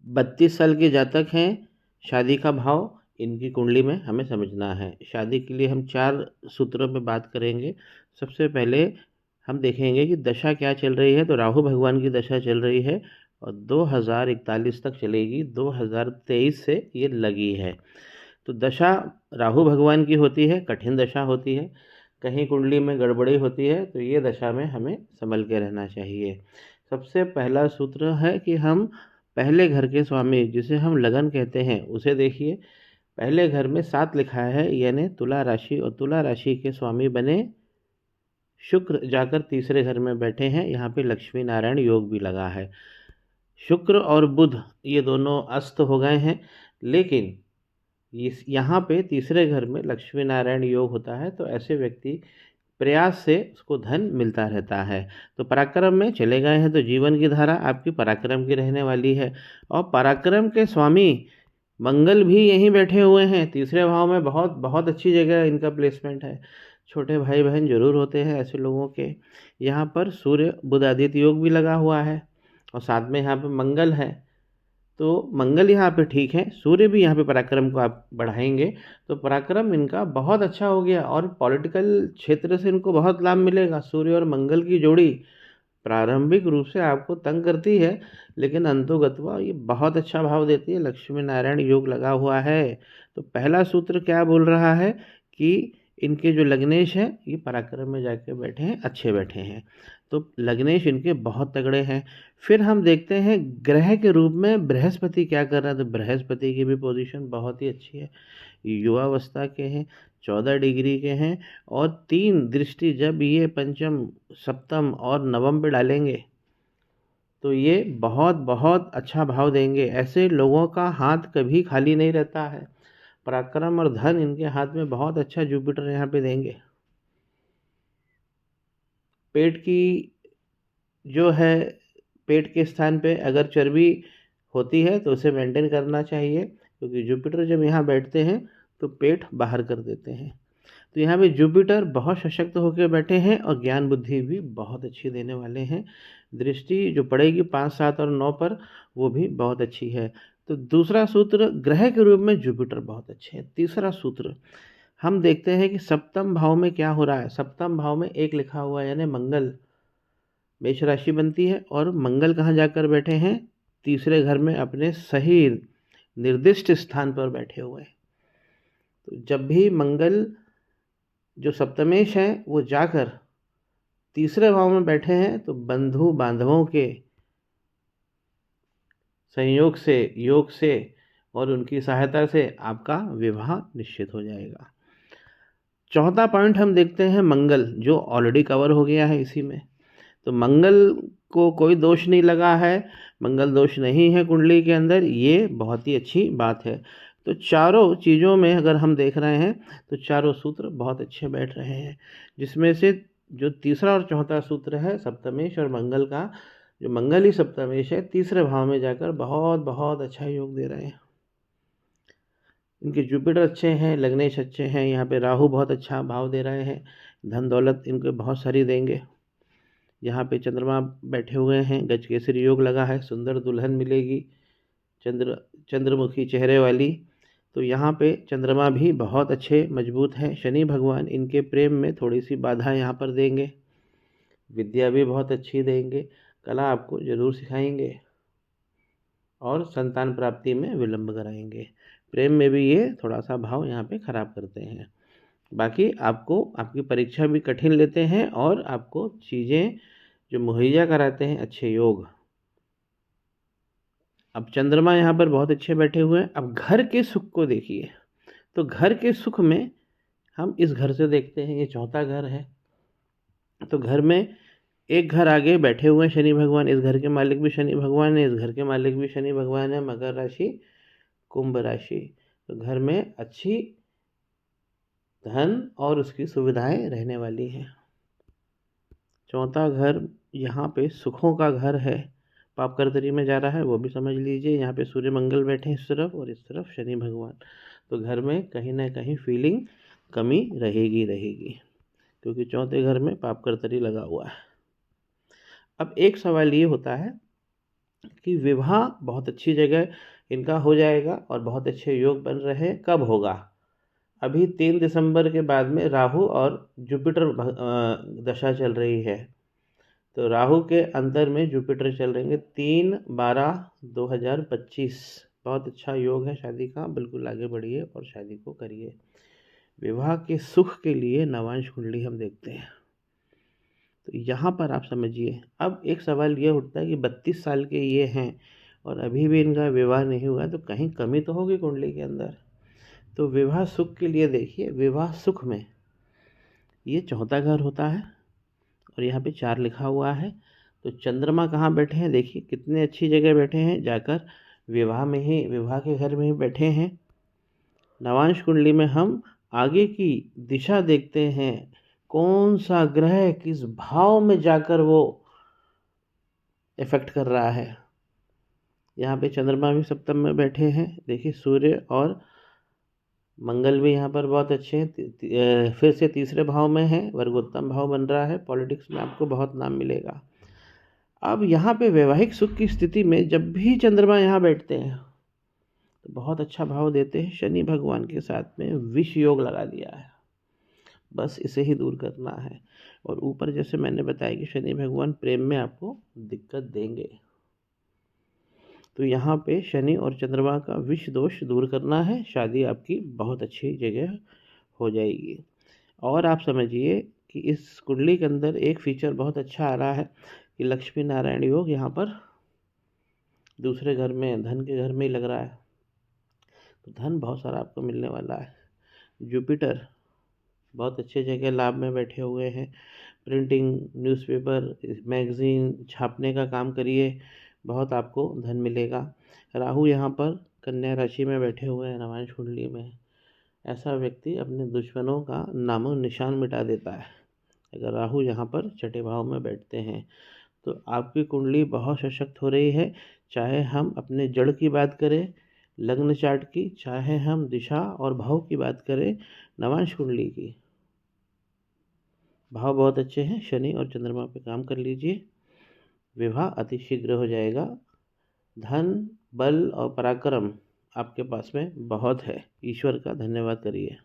32 साल के जातक हैं, शादी का भाव इनकी कुंडली में हमें समझना है। शादी के लिए हम 4 सूत्रों पे बात करेंगे। सबसे पहले हम देखेंगे कि दशा क्या चल रही है, तो राहु भगवान की दशा चल रही है और 2041 तक चलेगी। 2023 से ये लगी है। तो दशा राहु भगवान की होती है, कठिन दशा होती है। कहीं कुंडली में गड़बड़ी होती है तो ये दशा में हमें संभल के रहना चाहिए। सबसे पहला सूत्र है कि हम पहले घर के स्वामी, जिसे हम लगन कहते हैं, उसे देखिए। पहले घर में 7 लिखा है, यानी तुला राशि, और तुला राशि के स्वामी बने शुक्र, जाकर तीसरे घर में बैठे हैं। यहाँ पे लक्ष्मी नारायण योग भी लगा है। शुक्र और बुध ये दोनों अस्त हो गए हैं, लेकिन इस यहाँ पे तीसरे घर में लक्ष्मी नारायण योग होता है, तो ऐसे व्यक्ति प्रयास से उसको धन मिलता रहता है। तो पराक्रम में चले गए हैं तो जीवन की धारा आपकी पराक्रम की रहने वाली है। और पराक्रम के स्वामी मंगल भी यहीं बैठे हुए हैं तीसरे भाव में। बहुत बहुत अच्छी जगह इनका प्लेसमेंट है। छोटे भाई बहन जरूर होते हैं ऐसे लोगों के। यहाँ पर सूर्य बुध आदित्य योग भी लगा हुआ है और साथ में यहाँ पे मंगल है। तो मंगल यहाँ पे ठीक है, सूर्य भी यहाँ पे पराक्रम को आप बढ़ाएंगे तो पराक्रम इनका बहुत अच्छा हो गया और पॉलिटिकल क्षेत्र से इनको बहुत लाभ मिलेगा। सूर्य और मंगल की जोड़ी प्रारंभिक रूप से आपको तंग करती है, लेकिन अंतोगत्वा ये बहुत अच्छा भाव देती है। लक्ष्मी नारायण योग लगा हुआ है। तो पहला सूत्र क्या बोल रहा है कि इनके जो लग्नेश हैं ये पराक्रम में जाके बैठे हैं, अच्छे बैठे हैं। तो लग्नेश इनके बहुत तगड़े हैं। फिर हम देखते हैं ग्रह के रूप में बृहस्पति क्या कर रहा है। तो बृहस्पति की भी पोजीशन बहुत ही अच्छी है। युवावस्था के हैं, 14 डिग्री के हैं और 3 दृष्टि जब ये पंचम सप्तम और नवम पे डालेंगे तो ये बहुत बहुत अच्छा भाव देंगे। ऐसे लोगों का हाथ कभी खाली नहीं रहता है। पराक्रम और धन इनके हाथ में बहुत अच्छा जुपिटर यहाँ पे देंगे। पेट की जो है, पेट के स्थान पे अगर चर्बी होती है तो उसे मेंटेन करना चाहिए, क्योंकि जुपिटर जब यहाँ बैठते हैं तो पेट बाहर कर देते हैं। तो यहाँ पे जुपिटर बहुत सशक्त होकर बैठे हैं और ज्ञान बुद्धि भी बहुत अच्छी देने वाले हैं। दृष्टि जो पड़ेगी 5, 7 और 9 पर, वो भी बहुत अच्छी है। तो दूसरा सूत्र, ग्रह के रूप में जुपिटर बहुत अच्छे हैं। तीसरा सूत्र हम देखते हैं कि सप्तम भाव में क्या हो रहा है। सप्तम भाव में 1 लिखा हुआ है, यानी मंगल। मेष राशि बनती है और मंगल कहाँ जाकर बैठे हैं, तीसरे घर में अपने सही निर्दिष्ट स्थान पर बैठे हुए हैं। तो जब भी मंगल जो सप्तमेश है वो जाकर तीसरे भाव में बैठे हैं तो बंधु बांधवों के संयोग से, योग से और उनकी सहायता से आपका विवाह निश्चित हो जाएगा। चौथा पॉइंट हम देखते हैं मंगल, जो ऑलरेडी कवर हो गया है इसी में। तो मंगल को कोई दोष नहीं लगा है, मंगल दोष नहीं है कुंडली के अंदर, ये बहुत ही अच्छी बात है। तो चारों चीज़ों में अगर हम देख रहे हैं तो चारों सूत्र बहुत अच्छे बैठ रहे हैं, जिसमें से जो तीसरा और चौथा सूत्र है सप्तमेश और मंगल का, जो मंगल ही सप्तमेश है, तीसरे भाव में जाकर बहुत बहुत अच्छा योग दे रहे हैं। इनके जुपिटर अच्छे हैं, लग्नेश अच्छे हैं, यहाँ पे राहु बहुत अच्छा भाव दे रहे हैं, धन दौलत इनको बहुत सारी देंगे। यहाँ पे चंद्रमा बैठे हुए हैं, गजकेसरी योग लगा है, सुंदर दुल्हन मिलेगी, चंद्रमुखी चेहरे वाली। तो यहाँ पे चंद्रमा भी बहुत अच्छे मजबूत हैं। शनि भगवान इनके प्रेम में थोड़ी सी बाधा यहाँ पर देंगे, विद्या भी बहुत अच्छी देंगे, कला आपको जरूर सिखाएंगे और संतान प्राप्ति में विलंब कराएंगे। प्रेम में भी ये थोड़ा सा भाव यहाँ पे खराब करते हैं। बाकी आपको आपकी परीक्षा भी कठिन लेते हैं और आपको चीज़ें जो मुहैया कराते हैं अच्छे योग। अब चंद्रमा यहाँ पर बहुत अच्छे बैठे हुए हैं। अब घर के सुख को देखिए, तो घर के सुख में हम इस घर से देखते हैं, ये चौथा घर है। तो घर में एक घर आगे बैठे हुए हैं शनि भगवान, इस घर के मालिक भी शनि भगवान है, इस घर के मालिक भी शनि भगवान है। मकर राशि, कुंभ राशि, तो घर में अच्छी धन और उसकी सुविधाएं रहने वाली हैं। चौथा घर यहाँ पे सुखों का घर है, पाप कर्तरी में जा रहा है, वो भी समझ लीजिए। यहाँ पे सूर्य मंगल बैठे हैं इस तरफ और इस तरफ शनि भगवान। तो घर में कहीं ना कहीं फीलिंग कमी रहेगी, क्योंकि चौथे घर में पाप कर्तरी लगा हुआ है। अब एक सवाल ये होता है कि विवाह बहुत अच्छी जगह इनका हो जाएगा और बहुत अच्छे योग बन रहे हैं। कब होगा? अभी 3 दिसंबर के बाद में राहु और जुपिटर दशा चल रही है। तो राहु के अंतर में जुपिटर चल रहे हैं 3/12/2025। बहुत अच्छा योग है शादी का। बिल्कुल आगे बढ़िए और शादी को करिए। विवाह के सुख के लिए नवांश कुंडली हम देखते हैं। तो यहाँ पर आप समझिए, अब एक सवाल ये उठता है कि 32 साल के ये हैं और अभी भी इनका विवाह नहीं हुआ, तो कहीं कमी तो होगी कुंडली के अंदर। तो विवाह सुख के लिए देखिए, विवाह सुख में ये चौथा घर होता है और यहाँ पे 4 लिखा हुआ है। तो चंद्रमा कहाँ बैठे हैं? देखिए कितने अच्छी जगह बैठे हैं, जाकर विवाह में ही, विवाह के घर में ही बैठे हैं। नवांश कुंडली में हम आगे की दिशा देखते हैं, कौन सा ग्रह किस भाव में जाकर वो इफेक्ट कर रहा है। यहाँ पे चंद्रमा भी सप्तम में बैठे हैं। देखिए सूर्य और मंगल भी यहाँ पर बहुत अच्छे हैं। फिर से तीसरे भाव में है, वर्गोत्तम भाव बन रहा है। पॉलिटिक्स में आपको बहुत नाम मिलेगा। अब यहाँ पे वैवाहिक सुख की स्थिति में जब भी चंद्रमा यहाँ बैठते हैं तो बहुत अच्छा भाव देते हैं। शनि भगवान के साथ में विष योग लगा दिया है, बस इसे ही दूर करना है। और ऊपर जैसे मैंने बताया कि शनि भगवान प्रेम में आपको दिक्कत देंगे, तो यहाँ पे शनि और चंद्रमा का विष दोष दूर करना है। शादी आपकी बहुत अच्छी जगह हो जाएगी। और आप समझिए कि इस कुंडली के अंदर एक फीचर बहुत अच्छा आ रहा है कि लक्ष्मी नारायण योग यहाँ पर दूसरे घर में, धन के घर में ही लग रहा है। तो धन बहुत सारा आपको मिलने वाला है। जुपिटर बहुत अच्छे जगह लाभ में बैठे हुए हैं। प्रिंटिंग, न्यूज़पेपर, मैगज़ीन छापने का काम करिए, बहुत आपको धन मिलेगा। राहु यहाँ पर कन्या राशि में बैठे हुए हैं नवांश कुंडली में। ऐसा व्यक्ति अपने दुश्मनों का नामो निशान मिटा देता है अगर राहु यहाँ पर छठे भाव में बैठते हैं। तो आपकी कुंडली बहुत सशक्त हो रही है। चाहे हम अपने जड़ की बात करें, लग्न चार्ट की, चाहे हम दिशा और भाव की बात करें, नवांश कुंडली की, भाव बहुत अच्छे हैं। शनि और चंद्रमा पे काम कर लीजिए, विवाह अति शीघ्र हो जाएगा। धन, बल और पराक्रम आपके पास में बहुत है। ईश्वर का धन्यवाद करिए।